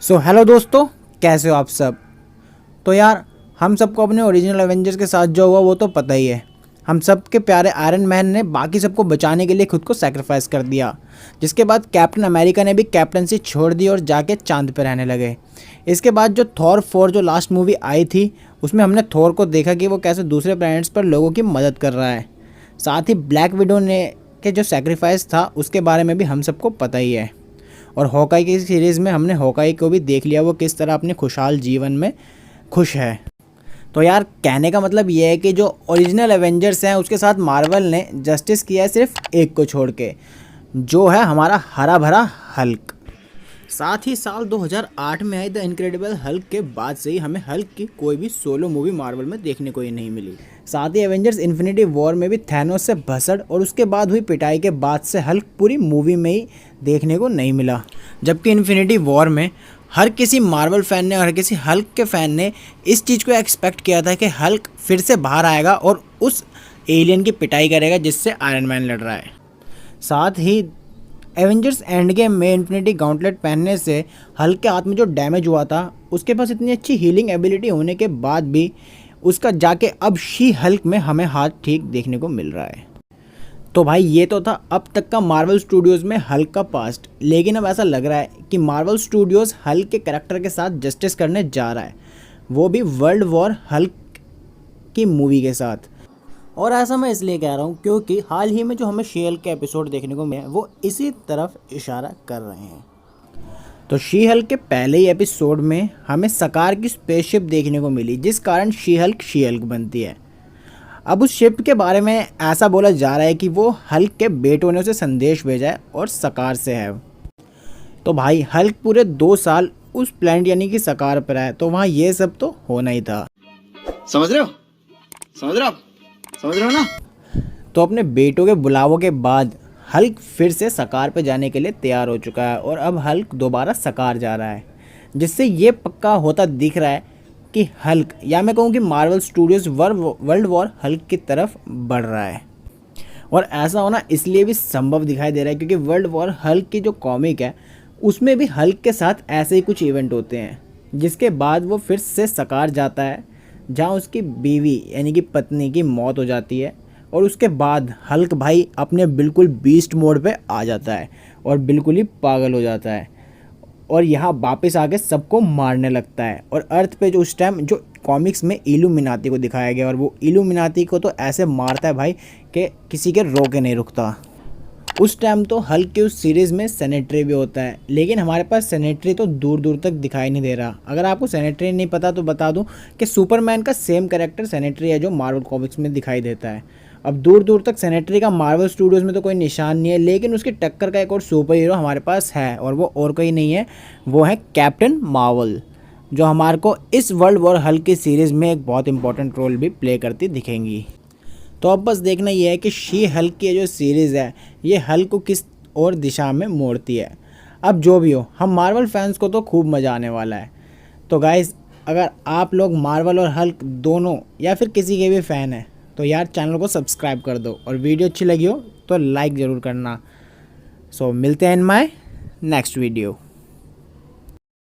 So hello दोस्तों, कैसे हो आप सब। तो यार हम सबको अपने ओरिजिनल एवेंजर्स के साथ जो हुआ वो तो पता ही है। हम सब के प्यारे आयरन मैन ने बाकी सबको बचाने के लिए खुद को सैक्रिफाइस कर दिया, जिसके बाद कैप्टन अमेरिका ने भी कैप्टनसी छोड़ दी और जाके चांद पर रहने लगे। इसके बाद जो थॉर 4 जो लास्ट मूवी आई थी उसमें हमने थॉर को देखा कि वो कैसे दूसरे प्लैनेट्स पर लोगों की मदद कर रहा है। साथ ही ब्लैक विडो ने के जो सैक्रिफाइस था उसके बारे में भी हम सबको पता ही है। और हॉकाई की सीरीज़ में हमने हॉकाई को भी देख लिया वो किस तरह अपने खुशहाल जीवन में खुश है। तो यार कहने का मतलब ये है कि जो ओरिजिनल एवेंजर्स हैं उसके साथ मार्वल ने जस्टिस किया है सिर्फ एक को छोड़ के, जो है हमारा हरा भरा हल्क। साथ ही साल 2008 में आई द इनक्रेडिबल हल्क के बाद से ही हमें हल्क की कोई भी सोलो मूवी मार्वल में देखने को ही नहीं मिली। साथ ही एवेंजर्स इन्फिनिटी वॉर में भी थैनोस से भसड़ और उसके बाद हुई पिटाई के बाद से हल्क पूरी मूवी में ही देखने को नहीं मिला। जबकि इन्फिनिटी वॉर में हर किसी मार्वल फ़ैन ने, हर किसी हल्क के फ़ैन ने इस चीज़ को एक्सपेक्ट किया था कि हल्क फिर से बाहर आएगा और उस एलियन की पिटाई करेगा जिससे आयरन मैन लड़ रहा है। साथ ही एवेंजर्स एंड गेम में इन्फिनिटी गॉन्टलेट पहनने से हल्क के हाथ में जो डैमेज हुआ था उसके पास इतनी अच्छी हीलिंग एबिलिटी होने के बाद भी उसका जाके अब शी हल्क में हमें हाथ ठीक देखने को मिल रहा है। तो भाई ये तो था अब तक का मार्वल स्टूडियोज़ में हल्क का पास्ट, लेकिन अब ऐसा लग रहा है कि मार्वल स्टूडियोज़ हल्क के कैरेक्टर के साथ जस्टिस करने जा रहा है, वो भी वर्ल्ड वॉर हल्क की मूवी के साथ। और ऐसा मैं इसलिए कह रहा हूँ क्योंकि हाल ही में जो हमें शी हल्क के एपिसोड देखने को मिले वो इसी तरफ इशारा कर रहे हैं। तो शी हल्क के पहले ही एपिसोड में हमें सकार की स्पेसशिप देखने को मिली जिस कारण शी हल्क बनती है। अब उस शिप के बारे में ऐसा बोला जा रहा है कि वो हल्क के बेटों ने उसे संदेश भेजा है और सकार से है। तो भाई हल्क पूरे 2 साल उस प्लैनेट यानी कि सकार पर है, तो वहाँ ये सब तो होना ही था। समझ रहे हो? समझ रहे हो? समझ रहे हो ना? तो अपने बेटों के बुलावों के बाद हल्क फिर से सकार पे जाने के लिए तैयार हो चुका है और अब हल्क दोबारा सकार जा रहा है, जिससे ये पक्का होता दिख रहा है कि हल्क, या मैं कहूँ कि Marvel Studios world war Hulk की तरफ बढ़ रहा है। और ऐसा होना इसलिए भी संभव दिखाई दे रहा है क्योंकि वर्ल्ड वॉर हल्क की जो कॉमिक है उसमें भी हल्क के साथ ऐसे ही कुछ इवेंट होते हैं, जिसके बाद वो फिर से सकार जाता है जहाँ उसकी बीवी यानी कि पत्नी की मौत हो जाती है। और उसके बाद हल्क भाई अपने बिल्कुल बीस्ट मोड पे आ जाता है और बिल्कुल ही पागल हो जाता है और यहाँ वापस आके सबको मारने लगता है। और अर्थ पे जो उस टाइम जो कॉमिक्स में इल्यूमिनाती को दिखाया गया और वो इल्यूमिनाती को तो ऐसे मारता है भाई कि किसी के रोके नहीं रुकता। उस टाइम तो हल्क की उस सीरीज़ में सेनेटरी भी होता है, लेकिन हमारे पास सेनेटरी तो दूर दूर तक दिखाई नहीं दे रहा। अगर आपको सेनेटरी नहीं पता तो बता दूं कि सुपरमैन का सेम कैरेक्टर सेनेटरी है जो मार्वल कॉमिक्स में दिखाई देता है। अब दूर दूर तक सेनेटरी का मार्वल स्टूडियोज़ में तो कोई निशान नहीं है, लेकिन उसकी टक्कर का एक और सुपर हीरो हमारे पास है और वो और कोई नहीं है, वो है कैप्टन मार्वल, जो हमारे को इस वर्ल्ड वॉर हल्क की सीरीज़ में एक बहुत इंपॉर्टेंट रोल भी प्ले करती दिखेंगी। तो अब बस देखना ये है कि शी हल्क की जो सीरीज़ है ये हल्क को किस और दिशा में मोड़ती है। अब जो भी हो, हम मार्वल फैंस को तो खूब मज़ा आने वाला है। तो गाइज़, अगर आप लोग मार्वल और हल्क दोनों या फिर किसी के भी फ़ैन हैं तो यार चैनल को सब्सक्राइब कर दो और वीडियो अच्छी लगी हो तो लाइक ज़रूर करना। सो मिलते हैं इन माय नेक्स्ट वीडियो।